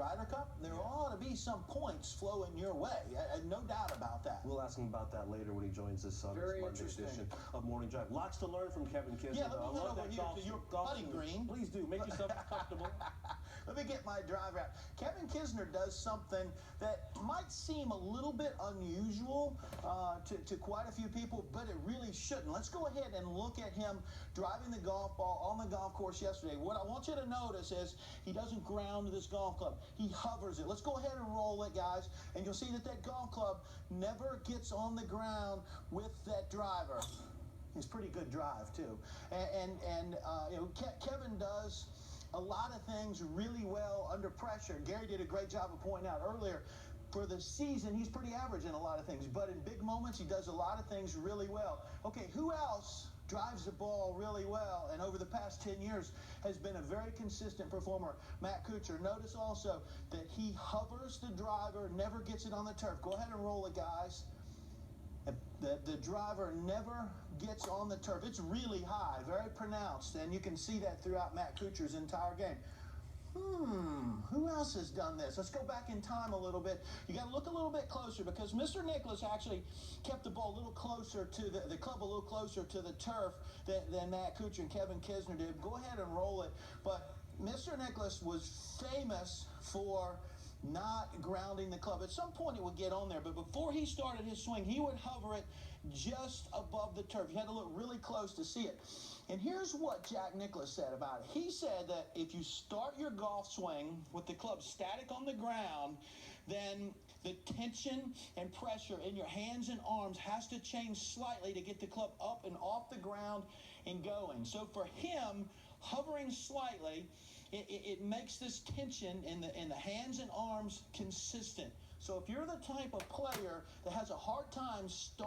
Ryder Cup, there ought to be some points flowing your way. No doubt about that. We'll ask him about that later when he joins us on this Monday edition of Morning Drive. Lots to learn from Kevin Kisner. Yeah, let me head over here to your putting green. Please do. Make yourself comfortable. Let me get my driver out. Kevin Kisner does something that might seem a little bit unusual to quite a few people, but it really shouldn't. Let's go ahead and look at him driving the golf ball on the golf course yesterday. What I want you to notice is he doesn't ground this golf club. He hovers it. Let's go ahead and roll it, guys, and you'll see that that golf club never gets on the ground with that driver. It's pretty good drive, too. And you know, Kevin does a lot of things really well under pressure. Gary did a great job of pointing out earlier, for the season, he's pretty average in a lot of things, but in big moments, he does a lot of things really well. Okay, who else drives the ball really well and over the past 10 years has been a very consistent performer? Matt Kuchar. Notice also that he hovers the driver, never gets it on the turf. Go ahead and roll it, guys. The driver never gets on the turf. It's really high, very pronounced, and you can see that throughout Matt Kuchar's entire game. Who else has done this? Let's go back in time a little bit. You got to look a little bit closer because Mr. Nicklaus actually kept the ball a little closer to the club, a little closer to the turf than Matt Kuchar and Kevin Kisner did. Go ahead and roll it. But Mr. Nicklaus was famous for not grounding the club. At some point it would get on there, but before he started his swing, he would hover it just above the turf. You had to look really close to see it. And here's what Jack Nicklaus said about it. He said that if you start your golf swing with the club static on the ground, then the tension and pressure in your hands and arms has to change slightly to get the club up and off the ground and going. So for him, hovering slightly, it makes this tension in the hands and arms consistent. So if you're the type of player that has a hard time starting